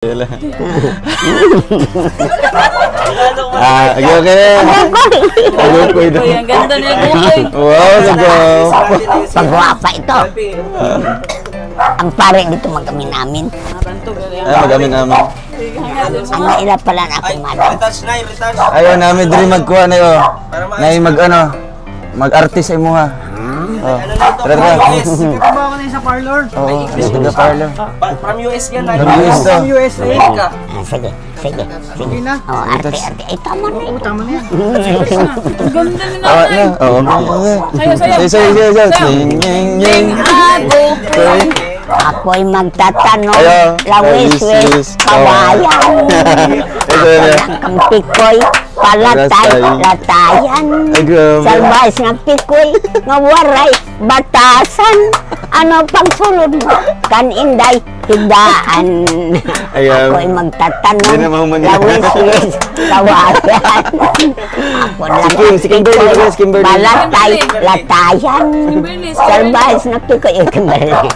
Okay. Ang ganda niya, Bukoy. Wow, nagaw. Pagwapa ito. Ang pare dito magamin namin. Magamin namin. Ang naila pala na akong madam. Ayaw namin din magkuha na yun. Mag-artist ay mo ha. Tara. Ito ba ako na sa parlor? Oo, sa parlor. From US yan. From USA. Sige. Sige na. Oh, arte. Ay, tama na. Oo, tama na yan. Ang ganda ni nanay. Sayo. Ako'y magtatanong, lawis-wis, kawayan. Ang pikoy, latayan. Salbahis ng pikoy, nga waray, batasan. Ano pang sulod mo? Kaninday, higdaan. Ako'y magtatanong, lawis-wis, kawayan. Ako lang pikoy, latayan. Salbahis ng pikoy, Kimberly.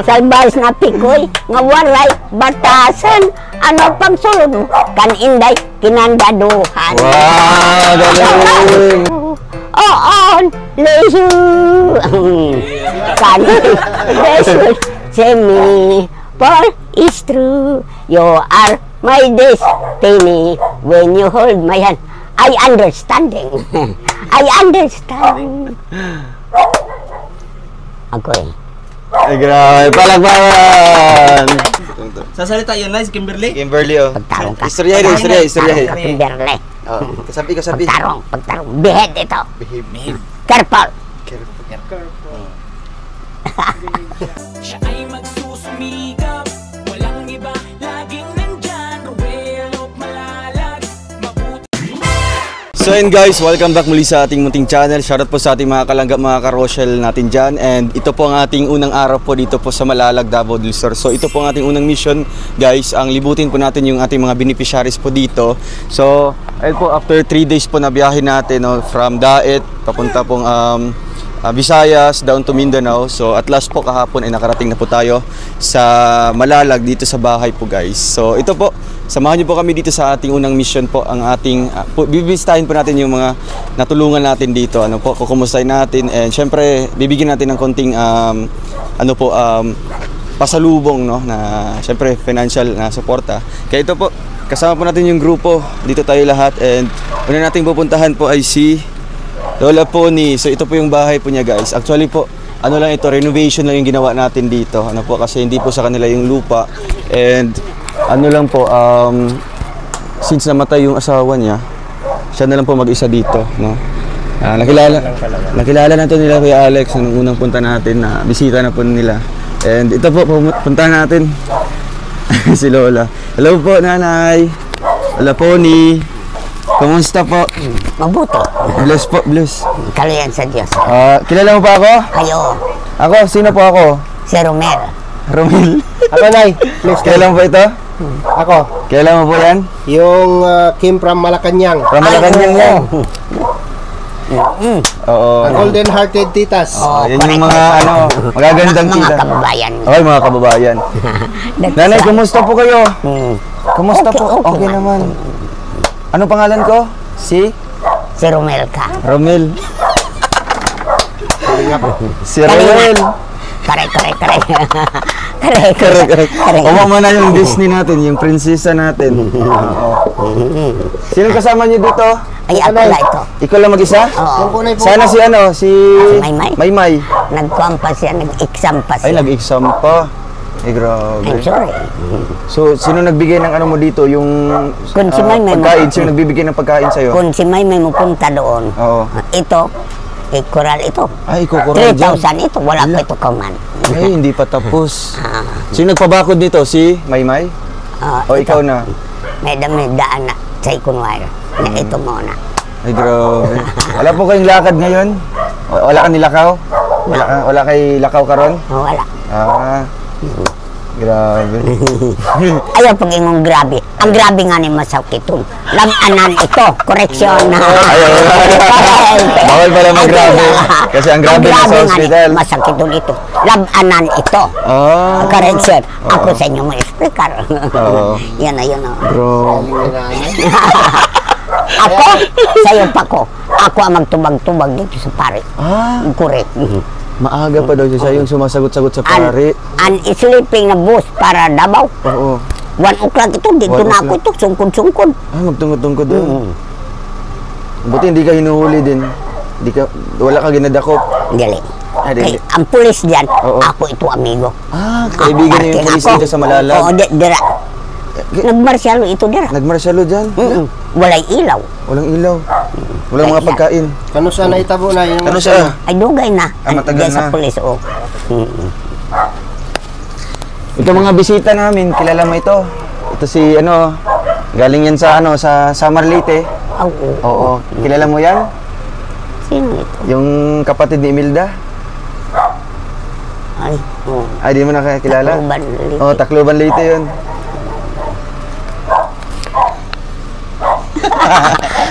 Salbahis na pikoy, nga waray, batasan. Ano pang sulod mo? Kaninday, kinandaduhan. Wow, galing! On, lesu. Lesu, semi, for is true. You are my destiny. When you hold my hand, I understanding. I understand. Ako Ay, grabe. Palagpakan! Sasalita yun na si Kimberly? Kimberly, oh. Pagtarong ka. Istoryahin. Kimberly. Kasabi. Pagtarong. Behead ito. Behave. Careful. Siya ay magsusumikap, walang iba, laging nandyan, Ruel of Malalag, mabuti. So and guys, welcome back muli sa ating munting channel. Shoutout po sa ating mga kalangga, mga ka-Rochelle natin dyan. And ito po ang ating unang araw po dito po sa Malalag, Davao del Sur. So ito po ang ating unang mission guys. Ang libutin po natin yung ating mga beneficiaries po dito. So ayun po, after 3 days po na biyahe natin, no, from Daet papunta pong Visayas down to Mindanao. So at last po kahapon ay nakarating na po tayo sa Malalag dito sa bahay po guys. So ito po, samahan niyo po kami dito sa ating unang mission po. Ang ating bibisitahin po natin yung mga natulungan natin dito. Ano po, kukumustahin natin and syempre bibigyan natin ng konting pasalubong, no, na syempre financial na suporta. Kaya ito po, kasama po natin yung grupo. Dito tayo lahat and una nating pupuntahan po ay si Lola Pony. So ito po yung bahay po niya guys. Actually po, ano lang ito, renovation lang yung ginawa natin dito. Ano po, kasi hindi po sa kanila yung lupa. And ano lang po, since namatay yung asawa niya, siya na lang po mag-isa dito, no? Nakilala na to nila Kuya Alex nung unang punta natin, na bisita na po nila. And ito po, puntahan natin si Lola. Hello po, Nanay. Lola Pony. Kumusta po? Mabuti. Bless po, bless. Kalayan sa Diyos. Kilala mo pa ako? Kayo, Ako? Sino po ako? si Romel. Romel. Ako, Nay. Kilala mo po ito? Ako, Kilala mo po yan? yung came from Malacanang. From Malacanang yan. Oo. Ang golden hearted titas. Yan yung mga magagandang Mga tita. kababayan. Okay, mga kababayan. Nanay, kumusta po kayo? Kumusta po? Okay naman. Ano pangalan ko? Si Romel ka. Romel. Si Romel. Kare. Umama na yung Disney natin, yung prinsesa natin. Sino kasama niyo dito? Ay, ako na ito. Ikaw lang mag-isa? Oo. Sana si Maymay. Maymay. Nagkuhan pa siya, nag-exam pa Ay, siya. nag-exam pa. Eh, grabe. I'm sorry. So, sino nagbigay ng ano mo dito? Yung Kung si Maymay pagkain? Sino nagbibigay ng pagkain sa'yo? Kung si Maymay mo punta doon, Oo. ito, koral ito. Ay, kukuran dyan. 3,000 ito, wala pa ito kauman. Ay, hindi pa tapos. Sino nagpabakod dito? Si Maymay? O ikaw na? May daan na sa ikunwar. Na ito muna. Ay, grabe. Wala po kayong lakad ngayon? Wala ka nilakaw? Wala kay lakaw karon? Wala. Grabe. Ayaw pag ingong grabe. Ang grabe nga ni masakit ito. Lab-anan ito. Koreksyon. Bawal pala mag-grabe. Kasi ang grabe na sa hospital. Masakit ito. Lab-anan ito. Ah. Koreksyon. Ako sa inyo ma-explicar. Oo. Yan na yun. Bro. Ako, sa'yo pa ko. Ako ang magtubag-tubag dito sa pare. Ah. Correct. Maaga pa daw siya yung sumasagot-sagot sa pare. An sleeping na bus para Davao. Oo. 1 o'clock ito, dito 1 na ako ito, sungkod-sungkod. Ah, magtungkod-tungkod doon. Buti hindi ka hinuhuli din. Wala ka ginadakop. Dili. Ah, dili. Ang pulis diyan, Oo. ako ito amigo. Ah, kaibigan niyo yung pulis dito sa Malalag. Oo, dira. Nagmarsyalo ito dira. Nagmarsyalo dyan? Walay ilaw. Walang ilaw. Walang mga pagkain. Kano sana itabo na yung... Ano siya? Ay dugay na. Ah, matagal Diyan sa na. pulis, oo. Ito mga bisita namin, kilala mo ito. Ito si galing yan sa sa Samar Leyte. Oo. Oo. Kilala mo yan? Sino ito? Yung kapatid ni Imelda? Ay, oo. Ay, di mo nakakilala? Tacloban, Leyte. Oo, Tacloban Leyte yun.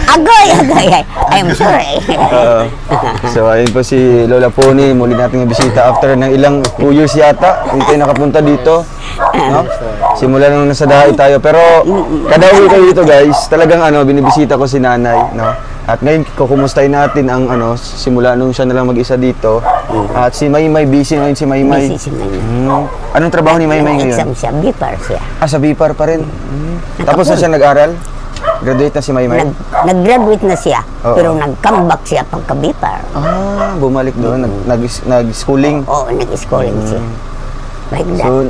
Agay. I'm sorry. Oo. So, ayun po si Lola Pony. Muli nating bisita after ng ilang 2 years yata. Hindi tayo nakapunta dito. No? Simula nung nasa dahay tayo. Pero, kada uwi kayo dito guys, talagang binibisita ko si nanay. No? At ngayon, kukumustahin natin ang simula nung siya nalang mag-isa dito. At si Maymay, busy ngayon si Maymay. Busy si Maymay. Anong trabaho ni Maymay ngayon? Exam siya, BIPAR siya. Ah, sa BIPAR pa rin. Tapos na siya nag-aral? Graduate na si Maymay? Nag-graduate na siya, Oo. pero nag-comeback siya pagka-BIPAR. Ah, bumalik doon. Nag-schooling. Oo, nag-schooling siya. Like that. So,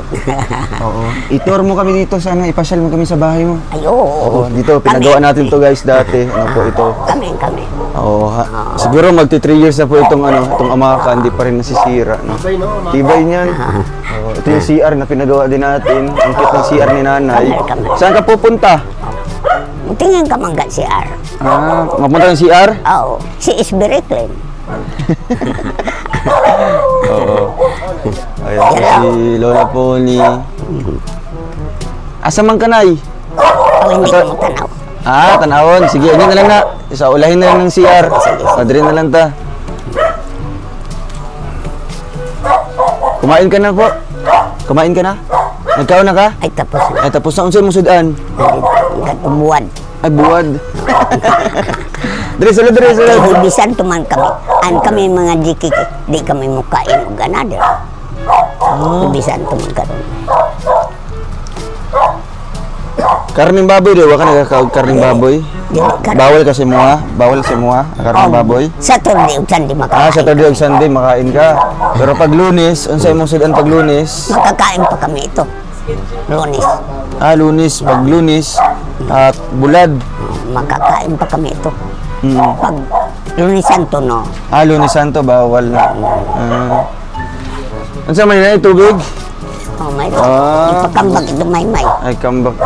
oo. I-tour mo kami dito sana, ipasyal mo kami sa bahay mo. Ay, oo. Oo, dito, pinagawa natin to guys dati. Ano po ito? Kami. Oo, siguro magti 3 years na po itong Amaka, hindi pa rin nasisira. No? Tibay niyan. Oo, ito yung CR na pinagawa din natin. Ang cute ng CR ni nanay. Kami. Saan ka pupunta? Tingin ka mangga si R. Ah, mapunta ng CR? Oo. Si SB Reclaim. Oo. Ayan po si Lola Pony. Asa man kanay? O hindi ko mo tanaw. Ah, tanawon. Sige, yun na lang na. Isa, ulahin na lang ng CR. Padrin na lang ta. Kumain ka na po. Kumain ka na? Nagkaon na ka? Ay, tapos na. Ay, tapos na unsay mo sudan? Gatumuan. Ay, buwad. Diri, sulod, diri, sulod. Hubisan tuman kami. An kami mga jikiki. Di kami mukain o ganada. Hubisan tuman kami. Karning baboy, di ba ka nagkakaog karning baboy? Bawal kasi mo ha? Bawal si mo ha? Karning baboy? Saturday ug Sunday makain. Ah, Saturday ug Sunday makain ka. Pero pag Lunes, unsay mo sudan pag Lunes? Makakain pa kami ito. Lunes. Ah, Lunes, pag Lunes at bulad. Makakain pa kami ito. Mm. Pag Lunes Santo, no? Ah, Lunes Santo bawal na. Unsa man na tubig? Oh, may Ah. ipakambag ito, may. Ay, come back.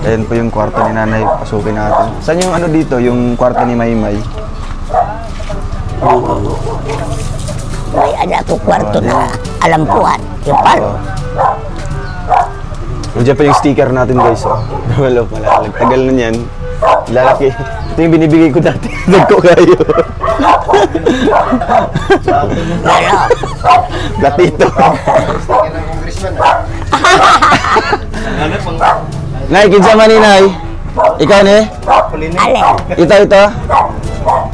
Ayan po yung kwarto ni nanay. Pasukin natin. Saan yung dito? Yung kwarto ni Maymay? May ada ko kwarto na alampuan. Yung palo. Nandiyan pa yung sticker natin guys. Oh. Wala pala. Tagal na yan. Lalaki. Ito yung binibigay ko dati. Nagko kayo. Lalo. Platito. Nay, kinsa man ni Nay? Ikaw ni? Alin? Ito.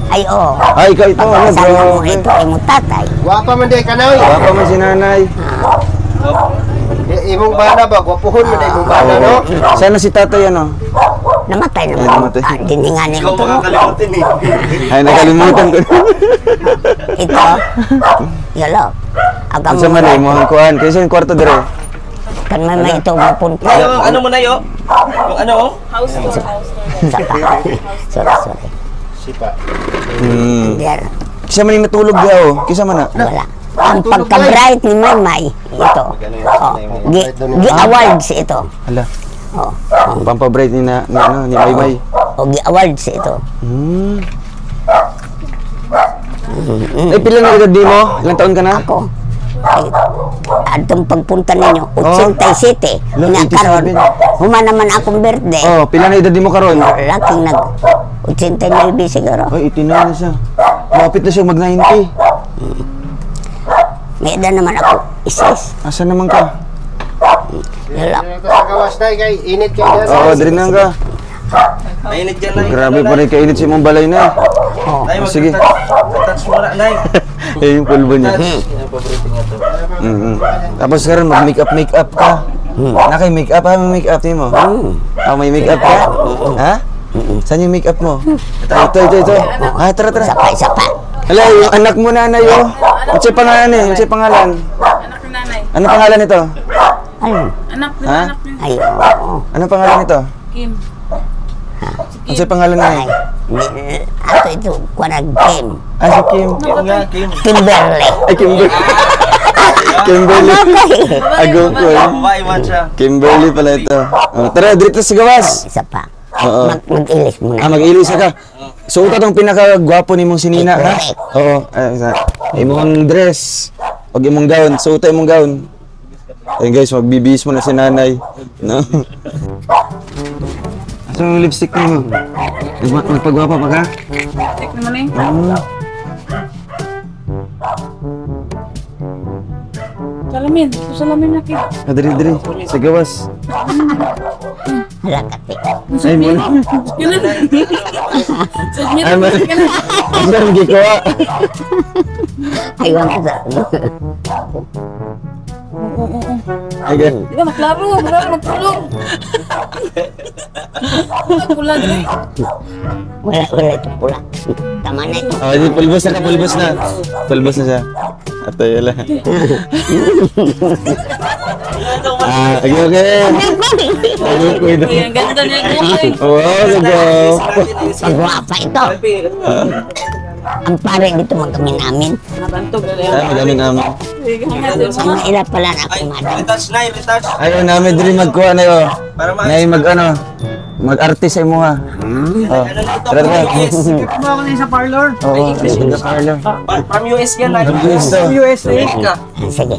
Ay, oo. Ah, ikaw ito. Ano Pagkasama bro? mo ito ay mo tatay. Guwapa man day kanaw. Baka man si nanay. Imong bana ba? Gwapuhon man day imong bana, no? Sana si tatay Namatay Ay, naman. namatay. Diningan ito. Makakalimutin eh. Ay, nakalimutan ko. Ito. Yalo. Agam Sa man mo ang kuan. Kasi yung kwarto dire. Kan may ito mapunta. Yung ano mo na yo? Yung ano? House tour. Saka. Sorry. Sipa. There. Kisa man yung matulog dia oh. Kisa man na. Wala. Ang pagka-bright ni Maymay, ito. Oh, gi-awards ito. Hala. Oh. Pampabright ni ni Maymay. O gi-awards ito. Eh, pila na edad di mo? Ilang taon ka na? Ako, Atong pagpunta ninyo, 87. Lo, Ina 87. karon, human naman akong birthday. Oh, pila na edad mo karon? Laking nag 89 siguro. Ay, 89 na siya. Malapit na siya mag-90. May edad naman ako, isis. Asa naman ka? Lala. Sa gawas na kay init kay dyan. Oo, diri na ka. Mainit dyan, Nay. Grabe pa rin kainit si mong balay na. Nay, Sige. mag-touch mo na, Nay. Eh, yung pulbo niya. Yan ang paborito niya to. Tapos karon mag-make up ka. Nakay make-up, ha? May make-up mo? Ah, may make-up ka? Ha? Saan yung make-up mo? Ito. Ah, tara. Isa pa. Hala, yung anak mo nanay, oh. Ano siya pangalan eh? Ano siya pangalan? Anak ni nanay. Ano pangalan nito? Ayun. Anak ni Ha? anak ni Ay, oo. Ano pangalan nito? Kim. Ano siya pangalan na Ay, ato ito, kwarag Kim. Ah, si Kim. Kim nga, Kim. Kimberly. Ay, Kimberly. Kimberly. Ago ko. Babae man siya. Kimberly pala ito. Oh, tara, dito sa gawas. Isa pa. Oo. Mag-ilis mo Ah, na. mag-ilis ka. Suot atong pinaka-gwapo ni mong sinina, ha? Correct. Oo. Imong dress. Pag imong gown. Suot imong gown. Ayun guys, magbibihis mo na si nanay. No? Asa yung lipstick mo? Nagpagwapa pa ka? Tik naman eh. Salamin. Salamin na Kim. Diri. Sa gawas. Halakati. Ay, muna. Yun na. Submit. Ay, muna. Ang gikuha. Aywan ko sa... Ay, gan. Di ba maklaro? Magpulong. Pula din. Wala ito pula. Tama na ito. Oh, di pulbos na. Pulbos na siya. Atay, ala. Okay. Uy, ang ganda niya Kukoy. Wow, nagaw. Pagwapa ito. Ang pare dito magkami namin. Nabantog na Ay, madami namin. Ang ila pala na akong madam. Retouch, Nay, retouch. Ayaw namin din magkuha na yun. Para ma- Nay, mag-artist ay mo ha. Oh. Tara. Mo ako sa parlor. Oo, sa parlor. From US yan, Nay. USA. USA. Ka. Sige.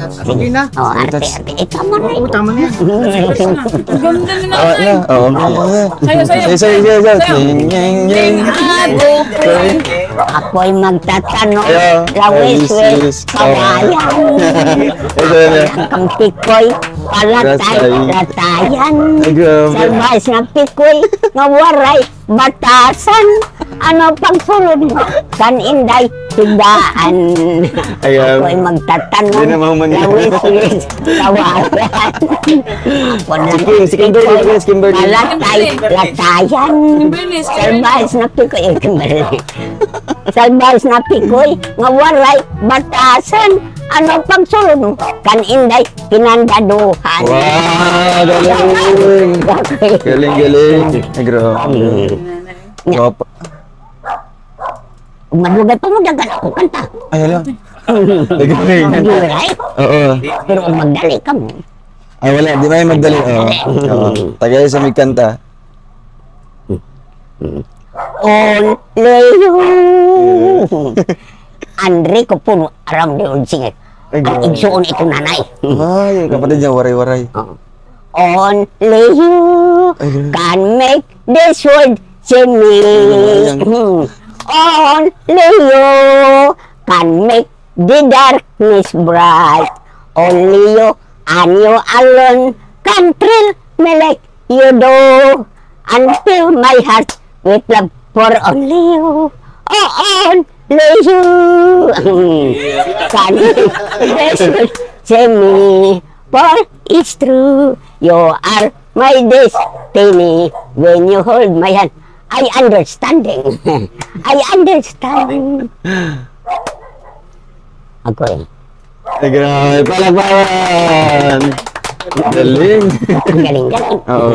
Okay na. Oh, arte. Tama na ito. Tama na yan. Ang ganda ni Oo, nanay. na. Oo. Sayo. Sayo. Ying. Ako'y magtatanong. Ayaw. Lawis-wis. Kawayan. Kang pikoy. Latayan. Ay, grabe. Salbais na pikoy. Nga waray. Batasan. Ano pang sulod mo? Kan inday. Tindaan. Ayaw. Ako'y magtatanong. Hindi na mahuman yan. Lawis-wis. Kawayan. Ako na. Si Kimberly. Latayan. Kimberly. Salbais na pikoy. Kimberly. Salbais na pikoy. Nga waray. Batasan. Ano pang sulod mo? Kan inday. Pinandaduhan. Wow, galing. Galing. Ay, grabe. Guwapa. Madugay pa mo dagan ako kanta. Ay, hala. Ay, galing. Magiray. Oo. Pero kung magdali ka mo. Ay, wala. Di ba yung magdali? Oo. Tagay sa may kanta. Only you. Andre ko puno aram di old singer. Ay, Ang grabe. igsuon ito nanay. Ay, kapatid niya, waray-waray. Only you can make this world see me. Only you can make the darkness bright. Only you and you alone can thrill me like you do. And fill my heart with love for only you. Oh, only you can make this world see me. For it's true, you are my destiny. When you hold my hand, I understanding. I understand. Ako eh. Ay, grabe. Palakpakan! Galing. Galing. Oo.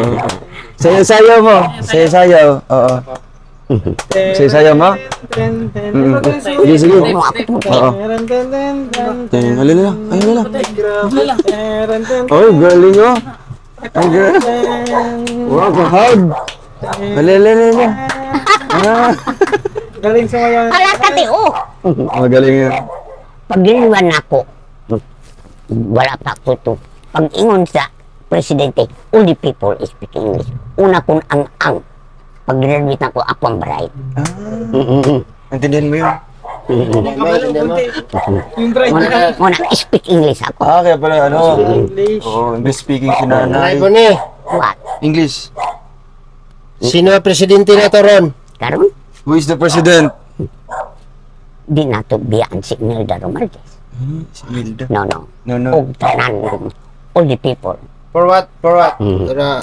Sayaw-sayaw mo. Sayaw-sayaw. Oo. Sayaw-sayaw mo? Sige. Oo. Halala. Ay, halala. Oh, galing oh. Ay, galing. Wow, kahag. Halala. Galing sa mga Alakati oh. Magaling yun. Pagiliwan ako, wala pa ko to. Pag ingon sa presidente, all the people speak English. Una kong ang. Pag graduate na ko, ako ang bride. Intindihan mo yun? Una, speak English ako. Kaya pala, ano? Oo, English speaking si nanay. Nay ko ni. What? English. Sino ang presidente na to ron? Karon, Who is the president? di na to biyaan si Imelda Romaldes. Si Milda. No, no. No. Og tanan, all the people. For what? For what?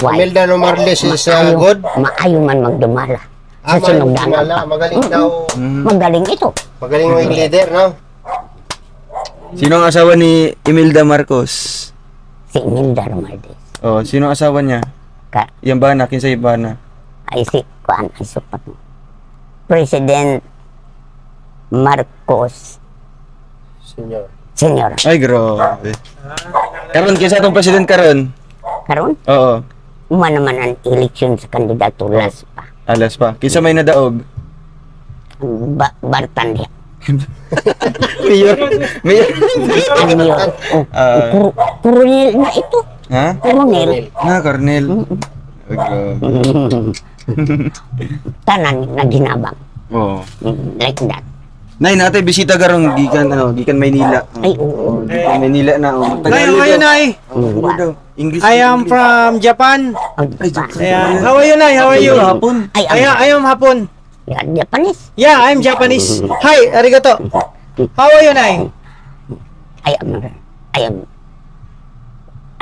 Why? Imelda Romarles is Maayo- good? Maayo man magdumala. Sa Magaling sunod dalan wala. pa. Magaling daw. Magaling ito. Magaling mo yung leader, no? Sino ang asawa ni Imelda Marcos? Si Imelda Romaldes. Oh, sino ang asawa niya? Ka, Yung bana, kinsa yung bana? ay si Kuan, ay supat mo. President Marcos Senyor. Senior. Ay, grabe. Karon, kinsa itong president karon? Karon, Oo. uma naman ang eleksyon sa kandidato last pa. Alas pa. Kinsa may nadaog? Bartan diya. Mayor. Mayor. Ano yun? Oh, Coronel na ito. Ha? Coronel. Cornel. Ay, grabe. Tanan na ginabang. Oo. Like that. Nay, natay bisita garong gikan Maynila. Ay, oo. Gikan Maynila na. Hi, how are you, Nay? English. I am from Japan. Oh, Japan. Yeah. How are you, Nay? How are you? Hapon. Ay, I am Hapon. Japanese. Yeah, I'm Japanese. Hi, arigato. How are you, Nay? I am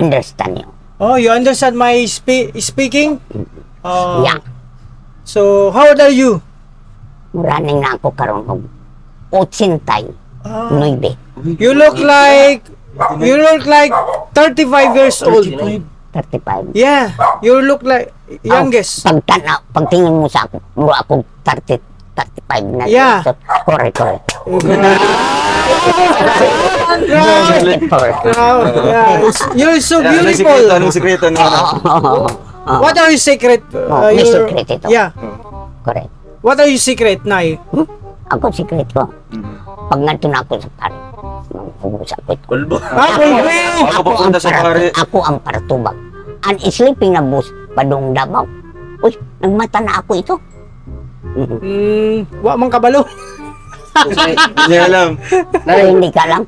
understand you. Oh, you understand my speaking? Yeah. So, how old are you? Running na ako karon og 89. You look like 35 years old. 35. Yeah, you look like youngest. Pagtingin mo sa ako, muro ako 35 na. Yeah. So, correct. Yeah, you're so beautiful. Anong sikreto? What are your secret? May Your- secret ito. Yeah. Correct. What are your secret, Nay? Ako secret ko. Pag nandito na ako sa pare, mag-ubus ako ito. Ako papunta sa pare. Ako ang paratubag. Ang sleeping na bus, padong Davao. Uy, nagmata na ako ito. Wa man kabalo. Hindi alam. Pero hindi ka lang.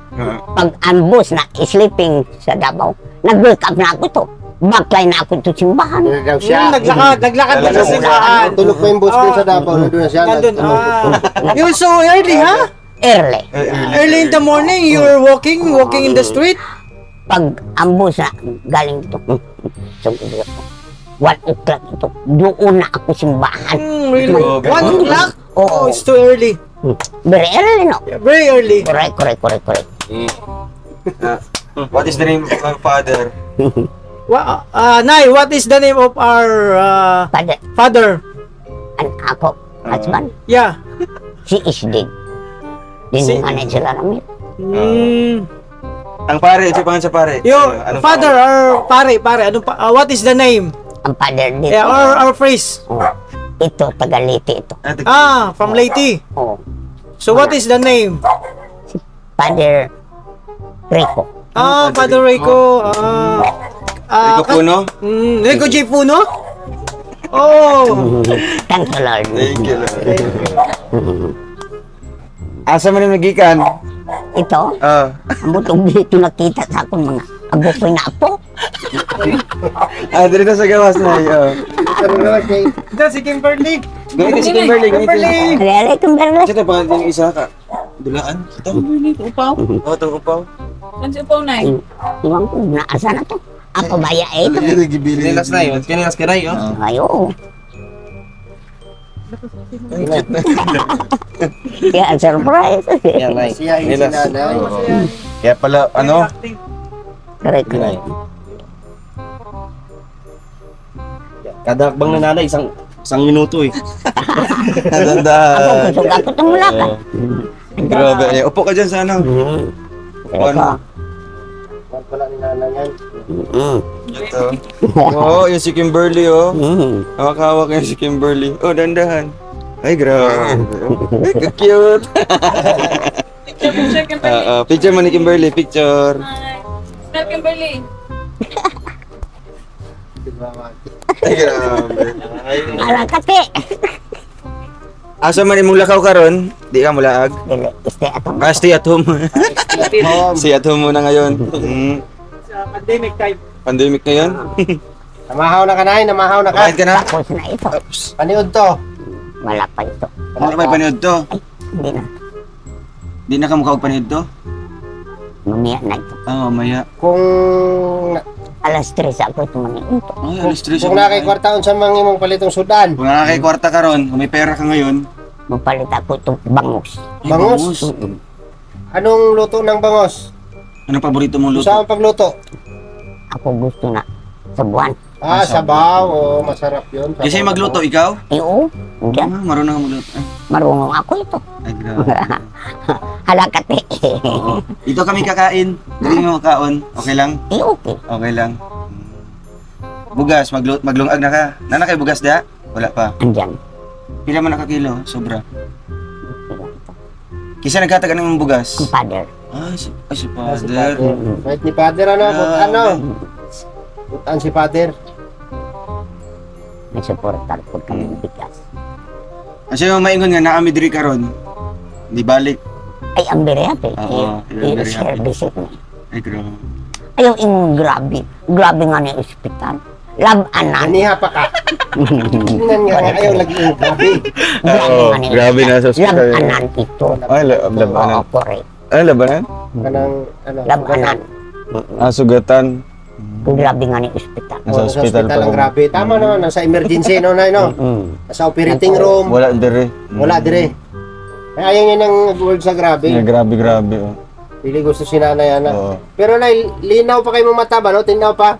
Pag ang bus na sleeping sa Davao, nag-wake up na ako ito. Backline na ako ito simbahan. Ano daw siya? Naglakad pa sa simbahan. Tulog pa yung boss ko sa Davao. Nandun na siya. Nandun, You're so early, ha? Early. Early in the morning, you're walking in the street. Pag ang bus na galing ito, so, 1 o'clock ito, doon na ako simbahan. Really? 1 o'clock? Oo. Oh, it's too early. Very early, no? Yeah, very early. Correct. What is the name of my father? Nay, what is the name of our Father, father? and ako, husband, Yeah. she is dead. Dinunganan sila namin. Ang pare, ito pangan sa pare. Your Anong father or pare, ano what is the name? Ang father dito, Yeah, our phrase. ito, Tagalite ito. From Leyte. Oh, So what is the name? Father Rico. Father Rico. Rico Puno? Rico J. Puno? Oh. Thank you, Lord. Thank you, Lord. Asa man yung nagikan? Ito, ang butong dito nakita sa akong mga agopoy na apo. Dito na sa gawas na. Ito si Kimberly. Gamitin si Kimberly. Alala, Kimberly. Ito pangan yung isa ka. Dulaan? Ito? Upaw? Oo, itong upaw. Ano si upaw, Nay? Iwan ko, naasa na to. Ako baya ito. Kinilas na yun. Kinilas ka na yun. Ayo. Yeah, surprise. Yan, Nay. Siya yung Kinilas. sinanay. Kaya pala, ano? Correct. Kada bang nananay, isang minuto eh. Ako, Tandaan. kusog ako itong mulaka. Grabe. Upo ka dyan sa ano. Ito. Huwag pala ni nanay yan. Ito. Oo, yung si Kimberly, oh. Hawak-hawak yung si Kimberly. Oh, dandahan. Ay, grabe. Ay, ka-cute. Picture, Kimberly. Picture mo ni Kimberly, picture. Hi. Na Kimberly. Ay, grabe. Alakati. Asa man imong lakaw karon? Di ka mulaag? Dili, stay at home. Stay at home. Stay at home muna ngayon. Sa pandemic time. Pandemic ngayon. Namahaw na ka na, namahaw na ka. Kahit ka na? Tapos na ito. Paniod to. Wala pa ito. Ano may paniod to? Hindi na. Di na ka mukha og paniod to? Mamaya na ito. Oo, maya. Kung Alas 3 ako ito maniunto. Ay, alas 3 kung nakay kwartaon sa mga imong palitong sudan. Kung nakakay kwarta ka ron, kung may pera ka ngayon, Mapalit ako itong bangus. ay, Bangus? Anong luto ng bangos? Anong paborito mong luto? Saan pagluto? Ako gusto na sa buwan. Sabaw. Oh, masarap yun. Sabaw. Kasi magluto, ikaw? Oo, hindi. Marunong ka magluto. Ay, Marunong ako ito. ay grabe. Halakati. Oo. Ito kami kakain. Dali mo makaon. Okay lang? Okay. Okay lang. Bugas, maglungag na ka. Nana kay bugas da? Wala pa. Andyan. Pila man nakakilo? Sobra. Kisa nagkataga ng bugas? Ang father. Ay, si father. Wait ni Father, ano? Ano? Butan si Father. May supportar po kami ng bigas. Kasi yung maingon nga, naami diri karon. Di balik. Ay, ang very happy. Oo, very I-share happy. visit me. Ay, grabe. Ayaw yung grabe. Grabe nga na yung ospital. Lab-anan. Aniha pa ka. Tingnan nga, ayaw lagi yung grabe. grabe na sa ospital. Lab-anan ito. Ay, labanan. Oo, correct. Ay, labanan? Kanang, ano? Lab-anan. Sugatan. Grabe nga na yung ospital. Nasa Sa ospital pa. ang grabe. Tama naman, nasa emergency, no? No? Nasa operating room. Wala diri. Wala dire. Ay, ayaw niya ng word sa grabe. Grabe, grabe. Oh. Pili gusto si nanay, ana. Oo. Pero nay, linaw pa kayo mong mata ba, no? Tinaw pa.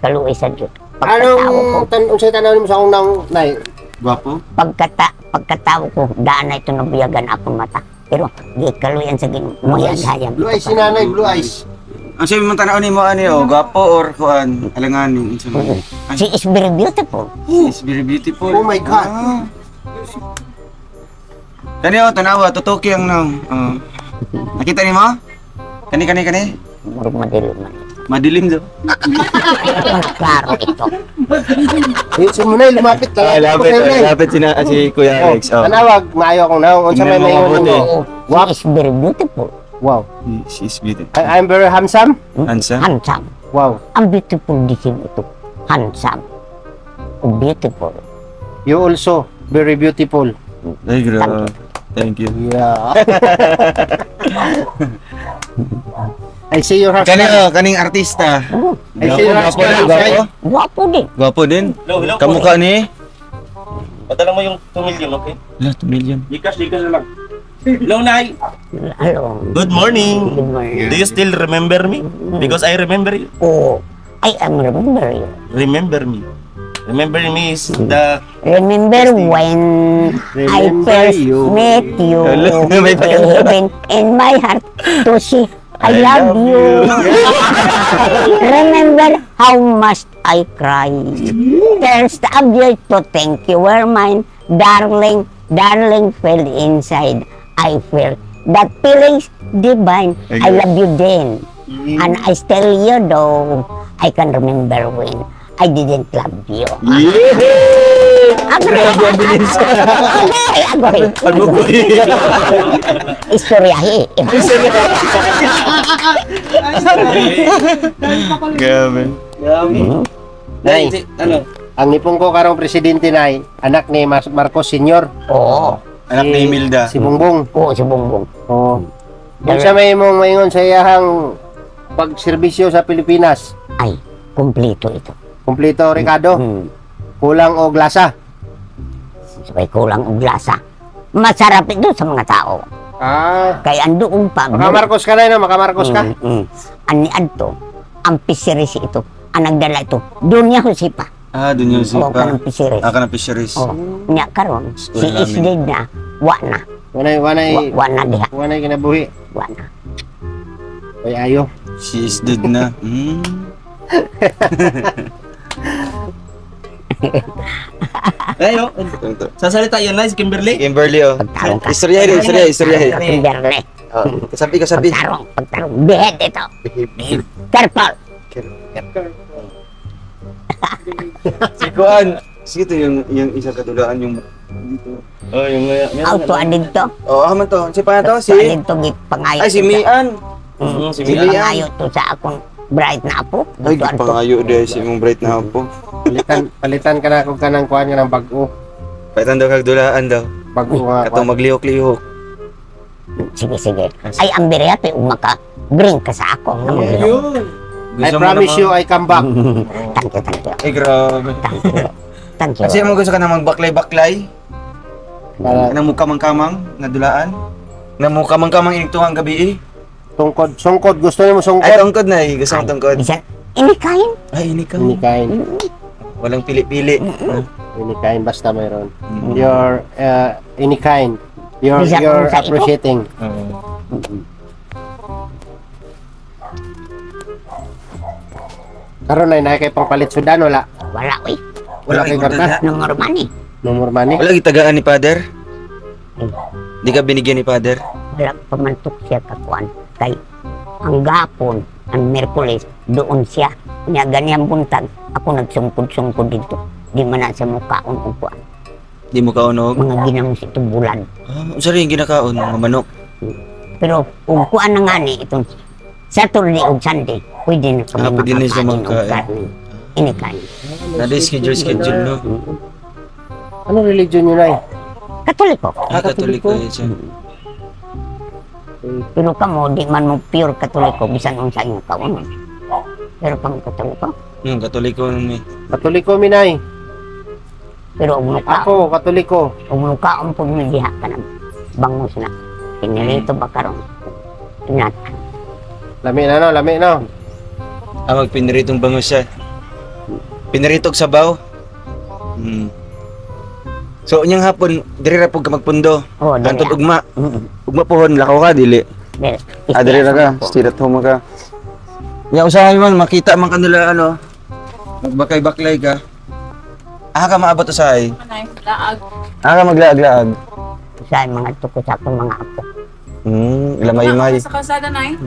Kaluwi sa Diyos. Pagkatao ko, Anong unsay tanaw mo sa akong nang, nay? Gwapo? pagkatao ko, daan na ito nabuyagan akong mata. Pero di kaluyan sa ginuyag-hayag. Blue eyes si nanay, blue eyes. Ang sabi mong tanaw ni mo, ano gwapo or kuan? Alanganin. She is very beautiful. It's very beautiful. Oh my God. Kani tanawa, tutuki ang naw. Nakita ni mo? Kani. Murag madilim man. Madilim daw. Klaro ito. Si Munay, lumapit ka. Lapit si Kuya Alex. Tanawag, maayo akong naong. Unsa may mayon mo? She is very beautiful. Wow. She's beautiful. I'm very handsome. Handsome? Handsome. Wow. Ang beautiful disin ito. Handsome. Beautiful. You also very beautiful. Ay, grabe. Thank you. Yeah. I see your husband. Kaning artista. I see your husband. Gwapo din. Gwapo din. Hello. Kamukha ni? Padala mo yung 2 million, okay? Wala, 2 million. Likas na lang. Hello, Nay. Hello. Good morning. Good morning. Do you still remember me? Because I remember you. Oh, I am remember you. Remember me. Remember me is the... Remember when I first met you, heaven in my heart to see I love you. Remember how much I cried. First object to thank you were mine, darling, fell inside. I felt that feelings divine. I love you then, and I still you though. I can remember when I didn't love you. Istoryahe. Grabe. Nay, ano? Ang nipong ko karong presidente nay, anak ni Marcos Sr. Oo. Anak ni Imelda. Si Bongbong. Oo, si Bongbong. Oo. Kung siya may mong maingon sa iyahang pagserbisyo sa Pilipinas, Ay, kumpleto ito. kumpleto Ricardo, kulang o glasa. Sabay kulang ang lasa. Masarap ito sa mga tao. Kaya andoon pa. Maka Marcos ka na, no? Maka Marcos ka. Ani adto, ang fisheries ito, ang nagdala ito, doon niya husipa. Doon yung Oo, kanang fisheries. kanang fisheries. Oo, niya karon, School si is namin. dead na, wa na. Wanay Diha, kinabuhi. wa na. Ay ayo. She is dead na. Ayo, sasalita yun, Nay, si Kimberly. Kimberly, oh. Pagtarong ka. Istoryahe. Kimberly. Kasabi. Pagtarong. Behave ito. Careful. Si Kuan. Sige to yung isa kadulaan yung dito. Oh, yung Auto adid to. Oh, aman to. Si pa to si Adid to pangayo. Ay si Mian. si Si Mian. Mian. Pangayo to sa akong bright na apo. Ay, Dito adto. pangayo dahil si mong bright na po. Palitan ka na kung kanang kuhan nga ng bago. Paitan daw kagdulaan daw. Bago nga. Katong maglihok-lihok. Sige. Ay, ang biriyapi, bring ka sa ako. I promise you, I come back. Thank you. Ay, grabe. Thank you. Kasi mo gusto ka na magbaklay-baklay. Para Nang mukamang-kamang na dulaan. Nang mukamang-kamang ining tuhang gabi eh. sungkod. Gusto niyo mo Ay, sungkod? tungkod na eh. Gusto mo tungkod. Bisan, inikain. Ay, ini ka. Inikain. Walang pili-pili. Inikain basta mayroon. You're inikain. You're Bisa kung sa ito? appreciating. Karon ay kay pangpalit sudan wala. Wala, uy. Wala kay karta. Nomor money. Nomor money. Wala gitagaan ni Father? Di ka binigyan ni Father? Wala pamantok siya kakuan. Kay, ang gapon, ang Merkulis, doon siya. Kanya ganyan buntag. Ako nagsungkod-sungkod dito. Di man na sa mukha kong upuan. Di mo kaunog? Mga ginamos itong bulan. Ang sari yung ginakaon, mga manok. Pero kung kuan na nga ni itong Saturday o Sunday, pwede na kami Pwede na siya makakain o magkain. karne. Inikain. Nada schedule, no? Ano religion yun ay? Katoliko. Katoliko yun siya. Pero kamo, di man mo pure Katoliko, bisan unsa yung kaon. Pero pang Katoliko. Katoliko nun eh. Katoliko minay. Pero umuka, Ako, Katoliko. umukaon po mo diha ka na bangus na. Pinilito ba karon? Pinatan. Lami na no, lami no. Magpiniritong bangus siya. Piniritog sabaw. So, unyang hapon, diri ra pug ka magpundo. Oh, dali. Antod ugma. Mm-mm. Ugma pohon, lakaw ka, dili. Dili. Diri ra ka, still at home ka. Ya, usahay man, makita man kanila, magbakay-baklay ka. Ka maabot usahay. Manay, laag. Ka maglaag-laag. Sa mga tuko sa akong mga apo. Lamay-may. Sa kalsada, Nay.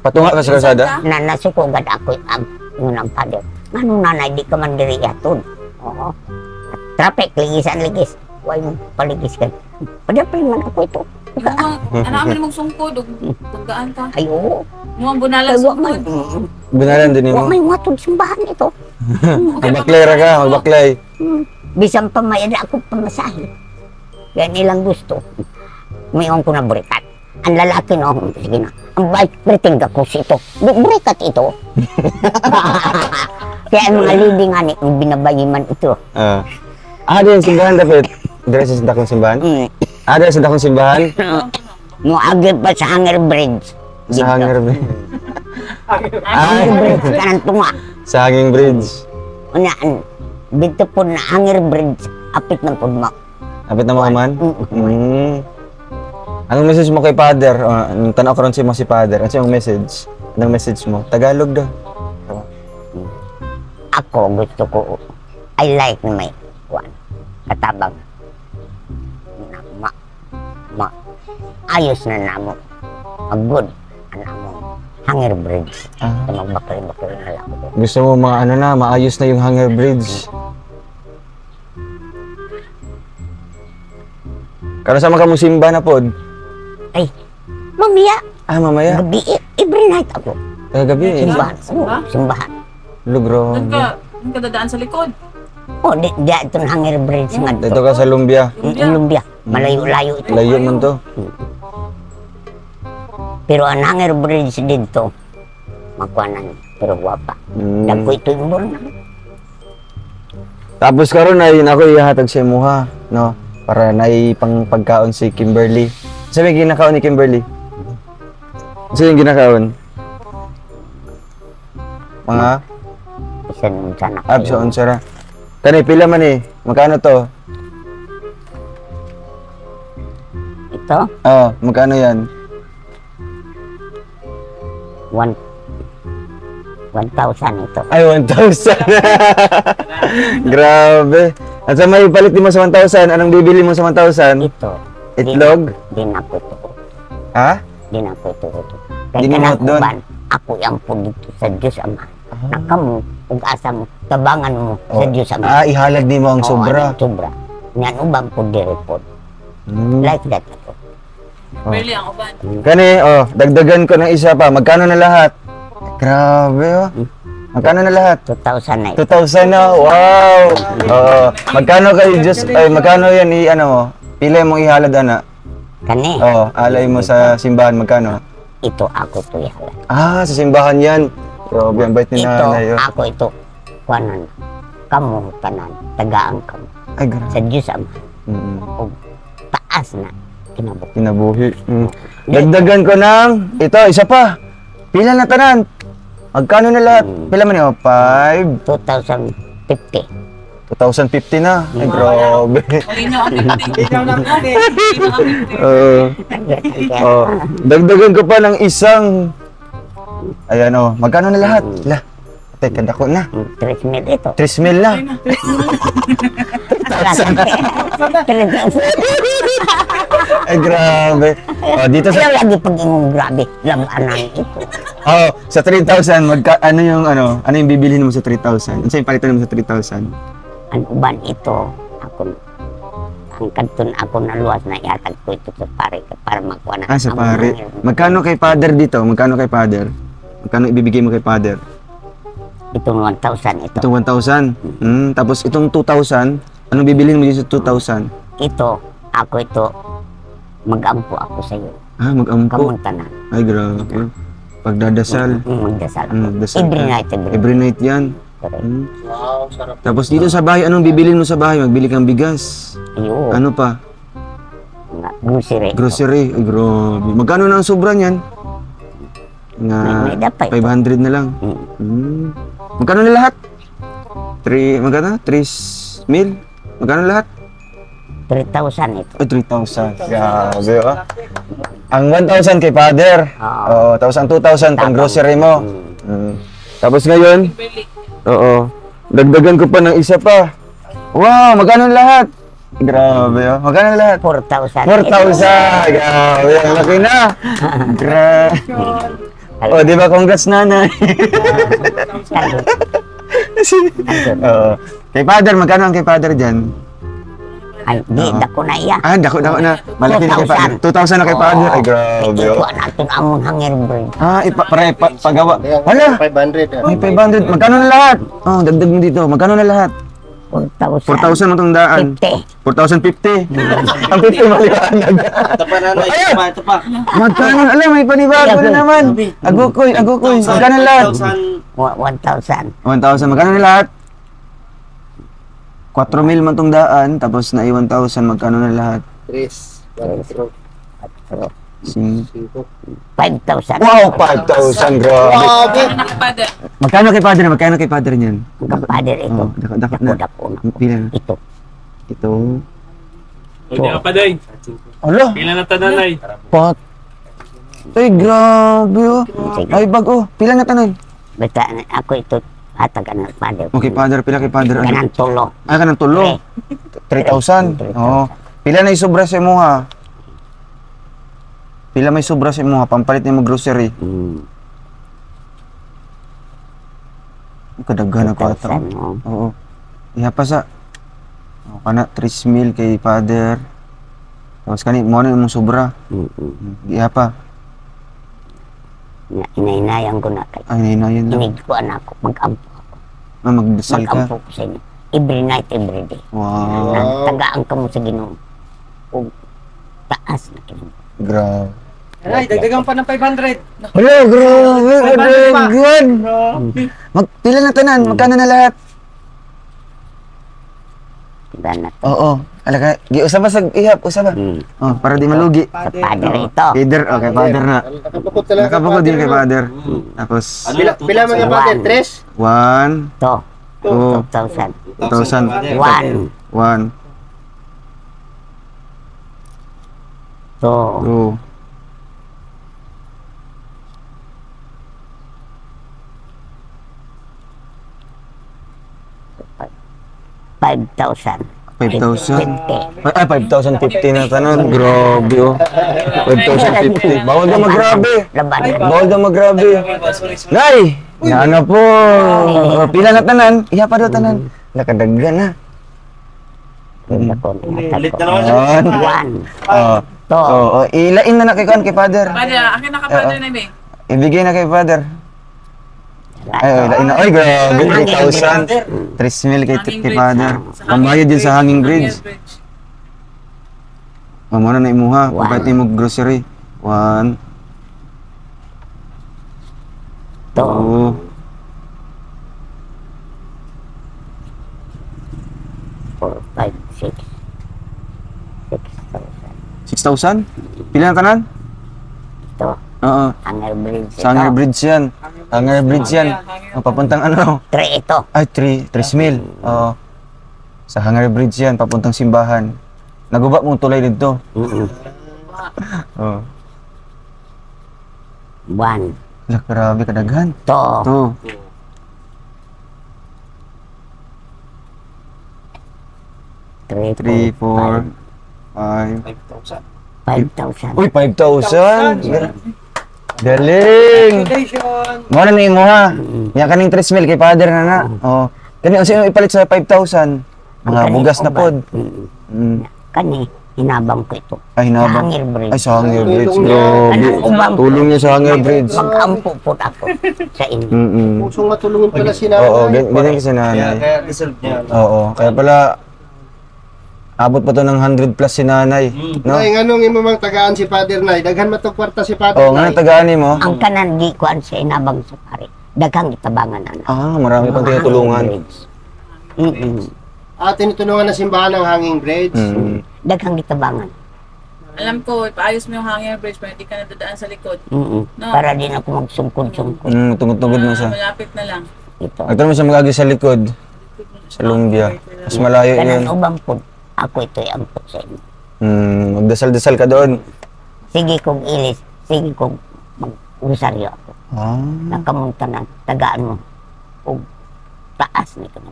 Patunga ka sa kalsada? Na nasukogad ako ang unang pader. Ngano nanay, di ka man diri atod. Oo. Traffic, ligis. Huwag mo paligis ka. Padapin man ako ito. Anak mo sungkod, tanggaan ka. Ay, oo. Muang bunalang Huwag may, sungkod. Bunalan din huwag mo. may matod simbahan ito. Magbaklay ra ka, magbaklay. Bisan pa may ako pamasahe. Kaya nilang gusto. Mayroon ko na burikat. Ang lalaki no, sige na. Ang bike, briting ka ko ito. Burikat ito. Kaya ang mga leading nga ni, binabayiman ito. Di yung simbahan dapat. Dire sa dakong simbahan? Dire sa dakong simbahan? No, agad pa sa Hanger Bridge. Sa Hanger Bridge. Hanger Bridge ka ng tunga. Sa Hanging Bridge. Unaan, dito po na Hanger Bridge, apit ng pudma. Apit na mo man? Anong message mo kay Father? Tanaw ko rin si Father. Ano yung message? Anong message mo? Tagalog daw. Ako, gusto ko, I like my katabang. Ayos na namo. Good. Namo. Hanger Bridge. Magbakal-bakal na lang ko. Gusto mo maayos na yung Hanger Bridge. Kano sama ka mong simba na pod? Ay, mamaya, Mamaya. gabi, every night ako. Gabi eh. Simbahan. Simba? Simbahan. Lugro. Nagkadadaan sa likod. Oh, di itong Hanger Bridge nga Dito ka sa Lumbia. Lumbia. Malayo-layo ito. Layo man to. Pero ang Hanger Bridge dito, makuanan, pero guwapa. Dagko ito yung borna. Tapos karon ay nako ihatag sa imuha, no? Para naay pang pagkaon si Kimberly. Sabi ginakaon ni Kimberly. Sino yung ginakaon? Mga Isa nung sana abso unsara. Kani pila man eh. Magkano to? Ito, Magkano yan? 1,000 ito. Ay, 1,000. Grabe. At sa may palit mo sa 1,000, anong bibili mo sa 1,000? Ito. Itlog? Di na po ito. Ha? Di na ko ito. Di Kaya mo kanang doon? uban, ako yung po dito sa Diyos Ama. Nakamu, ug asa mo, tabangan mo sa Diyos Ama. Ah, ihalag ni mo ang sobra. Oo, sobra. Yan ubang po direpod. Hmm. Like that ako. Barely ang uban. Kani, dagdagan ko ng isa pa. Magkano na lahat? Grabe, oh. Magkano na lahat? 2,000 na ito. 2,000 na. Wow. Magkano kayo just magkano 'yan ano mo? Pila mo ihalad ana? Kani, Alay mo sa simbahan magkano? ito ako to ihala. Ah, sa simbahan 'yan. Grabe, ang bait ni Ito, nanay. ako ito. Kuanan. Kamu, tanan. Tagaan kamu. Ay, grabe. Sa Diyos Ama. Mm. O taas na. Kinabuk. Kinabuhi. Dagdagan ko ng ito, isa pa. Pila na tanan? Magkano na lahat? Pila man yun? 5? 2,050. 2,050 na. Ay, grabe. Malinaw ang tingting. Dagdagan ko pa ng isang. Ayan magkano na lahat? Teka, dako na. 3,000 ito. 3,000 na. 3,000. Ay, grabe. Dito sa... Kaya lagi pag ingong grabe, labanan ito. Sa 3,000, ano yung bibilhin mo sa 3,000? Ano yung palitan mo sa 3,000? Ang uban ito, ako, ang kanton ako na luwas na ihatag ko ito sa pare para makuha na. Sa ang pare. mga- Magkano kay father dito? Magkano kay father? Magkano ibibigay mo kay father? Itong 1,000 ito. Itong 1,000. Tapos itong 2,000, anong bibilhin mo dito sa 2,000? Ito, ako ito, mag-ampo ako sa iyo. Mag-ampo. Kamunta na. Ay, grabe. Pagdadasal. Magdasal ako. Dasal Every ka. night, Every night yan. Correct. Wow, sarap. Tapos dito sa bahay, anong bibilhin mo sa bahay? Magbili kang bigas. Ayun, Ano pa? mga grocery. Grocery. Ay, grabe. Magkano na ang sobra niyan? May dapat ito. 500 na lang. Magkano na lahat? Magkano? 3 mil? Magkano lahat? 3,000 ito. Ay, 3,000. Grabe, Ang 1,000 kay father. Tapos ang 2,000 pang grocery mo. Tapos ngayon, dagdagan ko pa ng isa pa. Wow, magkano na lahat? Grabe, magkano na lahat? 4,000. 4,000! Grabe, ang laki na! Grabe. Di ba? Congrats, nanay. Kay father, magkano ang kay father dyan? Ay, di, dako na iya. Dako na. Malaki na kay father. 2,000 na kay father. Ay, grabe. Ito na ito among hangir bird. Pagawa. Hala! 500. May 500. Magkano na lahat? Dagdag mo dito. Magkano na lahat? 4,000. 4,000 mo itong daan. 50. 4,050. Ang 50 maliwanag. Ito pa nanay, ito pa. Magkano? Alam, may panibago na naman. Agukoy. Magkano na lahat? 1,000. 1,000. Magkano na lahat? 4,000 man itong daan. Tapos na 1,000. Magkano na lahat? 3. 5,000. Wow, 5,000. Grabe. Ano na kapada? Magkano kay father? Magkano kay father niyan? Kapader ito. Dako na. Dako na. Pila na? Ito. Ito. Hindi ka pa, day. Ala. Pila na tananay. Pat. Ay, grabe Sige. Ay, bago. Pila na tanan? Basta ako ito hatagan ng pader. Okay, father. Pila kay father? Kanang tulo. Kanang tulo. 3,000. Oo. Pila na isobra sa imo ha? Pila may sobra sa imo ha? Pampalit ni mo grocery. Kadaghan ako ata. 2,000, oh. Oo. Iha pa sa. Kana 3,000 kay father. Tapos kani mo na imong sobra. Iha pa. Inainayan ko na kay. Ay, ninayan lang. Inigkuan ako. Mag-ampo ako. Magdasal ka. Mag-ampo ko sa inyo. Every night, every day. Wow. Tagaan ka mo sa Ginoo. Ug taas na kinoo. Grabe. Ay, dagdagan pa ng 500. Hello, grabe. Good. Pila na tanan? Magkano na lahat? Diba na to? Oo. Alaka, usaba sa ihap, usaba. Para di malugi. Sa pader ito. Father, okay, father na. Nakapukot talaga. Nakapagod din kay father. Tapos, Pila mga father? 3? 1, To. 2, 2,000. 2,000. 1, 1, 2, 2, 5,000. 5,000. Ay, 5,050 na tanan. Grabe, oh. 5,050. Bawal daw magrabe. Labanan. Bawal daw magrabe. Nay! Ano po? Pila na tanan? Iya pa daw tanan. Nakadaggan na. Ulit na naman siya. One. Oh. To. Oh, ilain na kay Father. Pwede, akin nakapadre na may. Ibigay na kay Father. Ay, ilain na. Ay, grabe. 3,000. 3,000 kay Father. Pambayad din sa Hanging Bridge. Muna na imuha. Pagkati mo grocery. 1, To. 2, 4, 5, 6. 6,000? Pila na tanan? Ito. Oo. Hanger Bridge. Sa Hanger Bridge yan. Hanger Bridge yan. Papuntang ano? 3 ito. Ay, 3,000. Oo. Sa Hanger Bridge yan, papuntang simbahan. Naguba mong tulay dito. Oo. 1. Lah, grabe kadaghan. To. 2. 3, 4, 5. 5,000. Uy, 5,000! Galing! Muna na mo ha. Yan kaning 3,000 kay Father na na. Oh. Kani ang sino ipalit sa 5,000? Mga bugas na pod. Kani, hinabang ko ito. Ay, Sa hinabang. Hanger Bridge. Ay, sa Hanger Bridge. Tulong Grabe. niya. Tulong niya sa Hanger Bridge. Mag-ampo po ako sa inyo. Pusong matulungan pala si nanay. Oo, ganyan kasi nanay. Kaya resolve niya. Oo, kaya pala abot pa to ng 100 plus si nanay. No? Nay, nganong imong tagaan si Father Nay? Daghan matong kwarta si Father Oo, nga Nay. tagaan mo. Ang kanan di kuan sa inabang sa pare. Daghang itabangan ana. Ah, marami pang tinutulungan. Tinutulungan na simbahan ng Hanging Bridge. Daghang itabangan. Alam ko, ipaayos mo yung Hanger Bridge para hindi ka nadadaan sa likod. No. Para din ako magsungkod-sungkod. Tungod-tungod mo siya. Malapit na lang. Ito. Ito naman siya mag-agi sa likod. Sa Lumbia. Mas malayo yun. Kanan ubang po. Ako ito'y ampot sa inyo. Magdasal-dasal ka doon. Sige kong ilis. Sige kong mag-rosaryo ako. Ah. Nakamunta na. Tagaan mo. O taas ni ka na.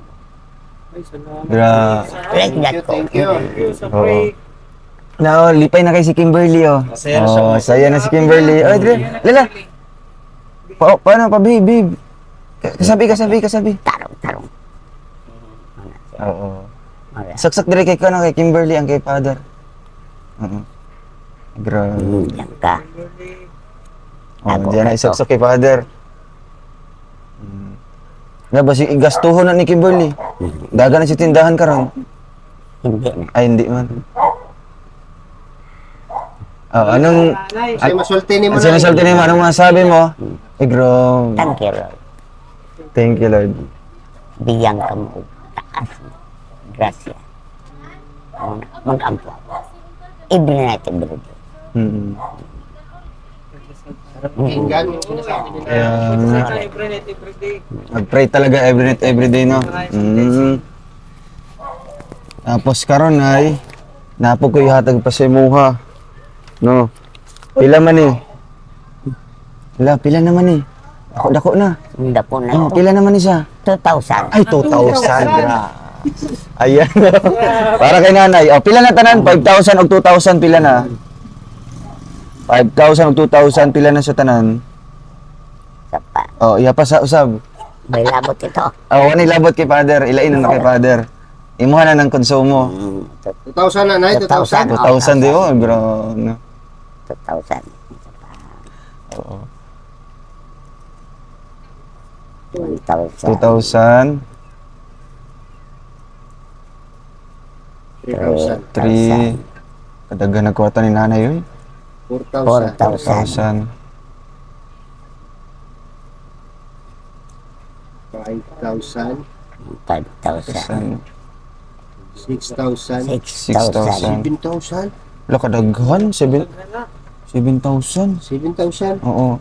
Like that ko. Thank you. Oo. Na, lipay na kay si Kimberly, oh. Masaya na siya. Saya na si Kimberly. Oh, Dre, Lala. Paano pa, babe? Kasabi. Tarong. Oo. Alright. Saksak dire kay kano kay Kimberly ang kay Father. Oo. Grabe. Yan ka. Oh, diyan na isaksak kay Father. Na ba si gastuhon na ni Kimberly? Daga na si tindahan karon. Hindi na. Ay hindi man. Anong Kasi masulti ni mo Ang sinasalti ni mo, anong masabi mo? Igro. Thank you, Lord. Thank you, Lord. Bigyan ka mo og taas. Gracia. Mag-ampo ako. Every night, every day. Pakinggan yung sinasabi ni nanay. Mag-pray talaga every night, every day, no? Tapos karon ay napo ko ihatag pa sa imuha. No. Pila man eh. Pila naman eh. Dako na. Dako na Oh, ito. pila naman siya. 2,000. Ay, 2,000. Ayan. Para kay nanay. Oh, pila na tanan? 5,000 o 2,000 pila na? 5,000 o 2,000 pila na sa tanan? Sapa. Oh, iya pa sa usab. May labot ito. Oh, wala labot kay Father. Ilain na kay Father. Imuha na ng konsumo. 2,000 na, Nay? 2,000? 2,000 di oh, bro. No. 2,000. Oo. 1,000. 2,000. 3,000. 3. Kadagan na kwarta ni nanay yun. 4,000. 4,000. 5,000. 5,000. 6,000. 6,000. 7,000. Wala kadaghan. 7,000. 7,000. Oo.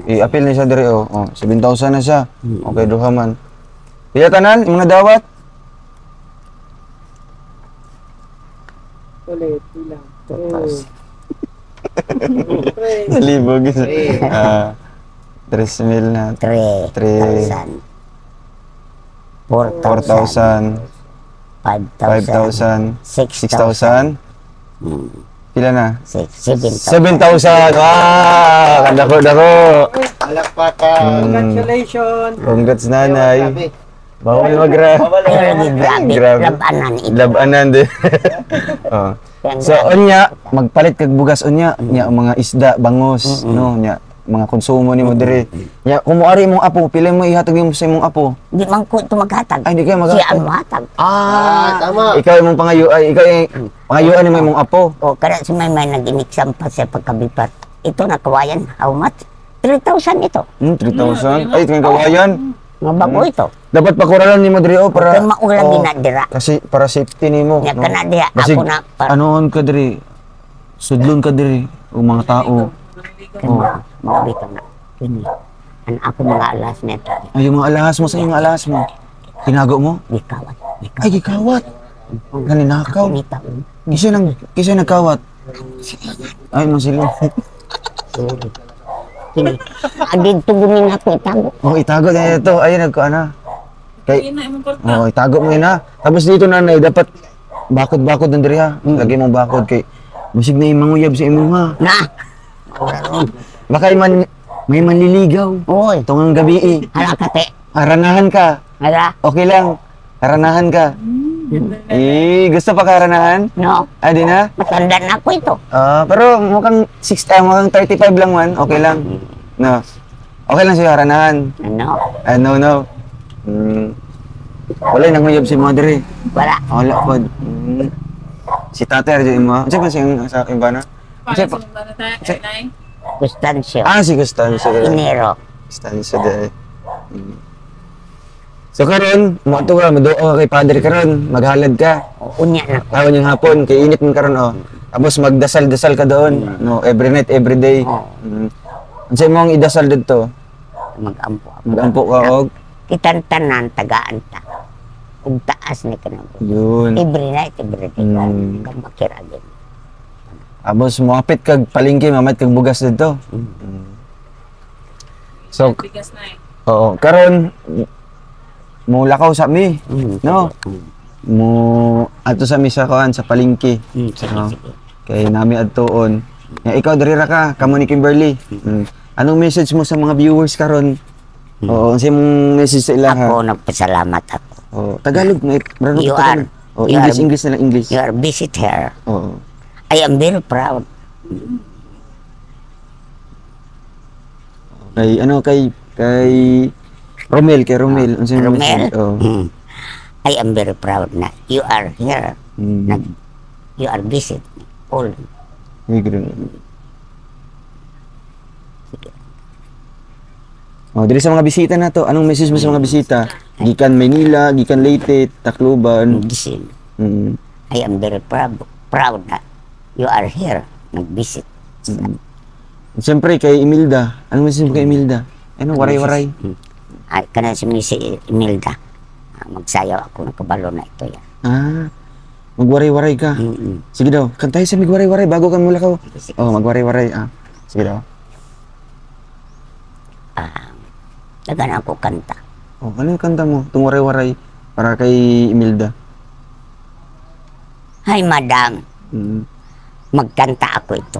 I-appeal na siya dire oh. 7,000 na siya. Okay, duha man. Pila tanan? Imong nadawat? Nalibog. 3,000 na. 3,000. 4,000. 4,000. 5,000. 5,000. 6,000. Pila na? 7,000. 7,000. Wow! Dako. Palakpakan. Congratulations. Congrats, nanay. Bawal magra. Grabe. Labanan ito. Labanan din. Oh. So unya magpalit kag bugas unya nya mga isda, bangos, no, nya mga konsumo nimo dire. Nya kumuari imong apo, pila mo ihatag nimo sa imong apo? Di man ko ito maghatag. Ay, di kayo Siya ang maghatag. matag. Tama. Ikaw imong ikaw yung pangayuan nimo imong apo. O, kada si may nag-iniksam pa sa pagkabipat. Ito na kawayan. How much? 3,000 ito. 3,000. Ay, tingin kawayan. Mga bago ito. Dapat pakuralan nimo dire para Kaya maulang ginadira. kasi para safety nimo. Nya kana diha Basig, ako na anoon ka dire? Sudlon ka dire o mga tao. maubito na. Kini. Ang ako mga alas neto. Ay, yung mga alahas mo sa yung mga alahas mo. Tinago mo? Gikawat. Ay, gikawat. Naninakaw. Kisay nagkawat. Ay, masilong. Kini. Adin tugumin ako itago. Oh, itago na ito. Ayun, nagkaana. Kay, Hindi na imong kwarta. oh, itago mo yun ha. Tapos dito nanay, dapat bakod-bakod ng diri ha. Lagay mong bakod kay musig na imanguyab sa imo ha. Na. Baka may manliligaw. Oy. Tungang gabi eh. Hala kate. Aranahan ka. Hala. Okay lang. Aranahan ka. Gusto pa karanahan? No. Ay, di na? Matanda na ako ito. Pero mukhang 35 lang man. Okay lang. No. Okay lang sa'yo, haranahan. Ano? No. Wala yung nanguyab si mother eh. Wala. Wala po. Si tatay, rin mo. Ano ba siyang sa akin ba na? Para sa mga tayo kay Nay. Gustansyo. Si Gustansyo. Inero. Gustansyo de. So karon, mo ato ka, maduo ka kay Padre karon, maghalad ka. Unya na ko. Tawon yung hapon, kay init man karon oh. Tapos magdasal-dasal ka doon, no, every night, every day. Unsay mo ang idasal dito? Mag-ampo ako. Mag-ampo ka og Kitang tanan, tagaan ta. Ug taas ni kanang. yun. Every night, every day. Kang makiragin. Tapos muapit kag palengke, mamat kag bugas dito. So, Bigas na eh. oo, karon mulakaw sa mi, no? Mo ato sa mi sa kuan sa palengke. Sige. Kay nami adtuon. Ya, ikaw diri ra ka, kamo ni Kimberly. Anong message mo sa mga viewers karon? Oo, unsay mong message sa ila ha? Ako nagpasalamat ako. Oh, Tagalog na marunong You Tagalog. are- Oh, you English are- na lang English. You are visit here. Oo. I am very proud. Kay Romel, kay Romel. Unsay mong Romel, message? Oh. I am very proud na you are here. Mm. You are visit all. Ay, ganun. Oh, diri sa mga bisita na to, anong message mo sa mga bisita? Gikan Manila, gikan Leyte, Tacloban. Visit. Mm. I am very proud na you are here. Nag-visit. Siyempre kay Imelda. Anong message mo kay Imelda? Ano, waray-waray. Ay, kana si Miss Imelda. Magsayaw ako ng kabalo na ito yan. Magwaray-waray ka. Sige daw, kantay sa magwaray-waray bago ka mulakaw. Oh, magwaray-waray. Sige daw. Dagan ako kanta. Oh, ano yung kanta mo? Itong waray-waray para kay Imelda. Hi, madam. Magkanta ako ito.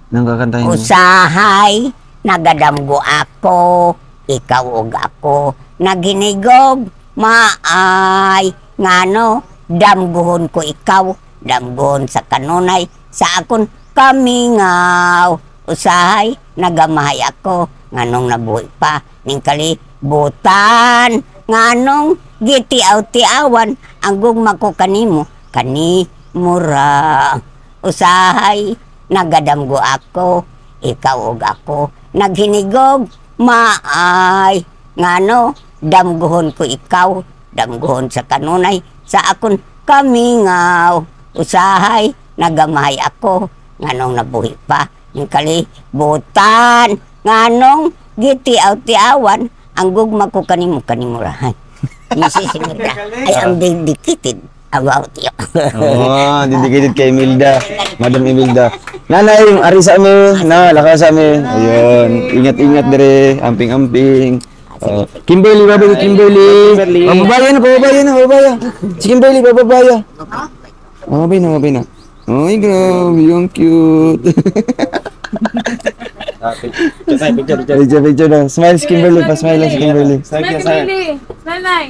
Anong kakantahin mo? Usahay, nagadamgo ako, ikaw ug ako, naginigog, maay, ngano, damguhon ko ikaw, damguhon sa kanunay, sa akon kamingaw. Usahay, nagamahay ako, nganong nabuhi pa, ning kalibutan, nganong gitiaw-tiawan, ang gugma ko kanimo, kanimura. Usahay, nagadamgo ako, ikaw ug ako, naghinigog, maay, ngano, damguhon ko ikaw, damguhon sa kanunay, sa akon kamingaw. Usahay, nagamahay ako, nganong nabuhi pa, yung kalibutan, nganong gitiaw-tiawan, ang gugma ko kanimurahan. Mrs. Imelda, I am dedicated about you. Dedicated kay Imelda. Madam Imelda. Nanay, ari sa amin. Lakas sa amin. Ayun. Ingat-ingat dire. Amping-amping. Kimberly, babay, Kimberly. Babaya na, babaya. Si Kimberly, babaya. Babay na. Ay, grabe, yung cute. Picture na. Smile si Kimberly pa, smile lang si Kimberly. Smile, Kimberly. Smile, Nay.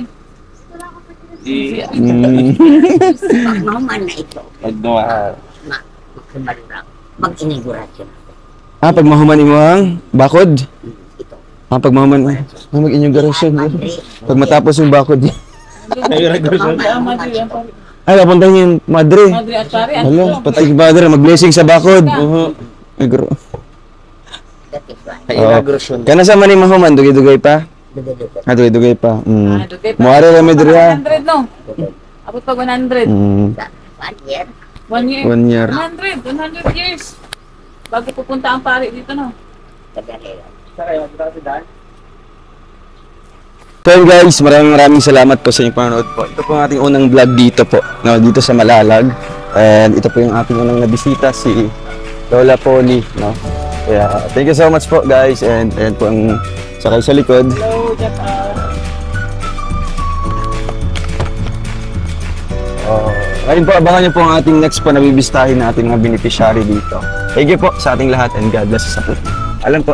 Mahuman na ito. Mag-inigurasyon. Pag mahuman mo ang bakod? Ito. Pag mahuman mo. Mag-inauguration. Pag matapos yung bakod. Ay, papunta niyo yung madre. Madre at pare. Hala, patay yung madre. Mag-blessing sa bakod. Ay, gro. Kana sa mani mahuman, dugay-dugay pa? Dugay-dugay pa. Muari lang may diri ha. 100, no? Abot pag 100. 1 year. 1 year. 1 year. 100 years. Bago pupunta ang pare dito, no? So yun guys, maraming salamat po sa inyong panonood po. Ito po ang ating unang vlog dito po, no, dito sa Malalag. And ito po yung ating unang nabisita, si Lola Polly, no. Kaya thank you so much po guys, and po ang sakay sa likod. Hello, Japan. Ngayon po, abangan nyo po ang ating next po na bibistahin na ating mga beneficiary dito. Thank you po sa ating lahat and God bless us po. Alam po.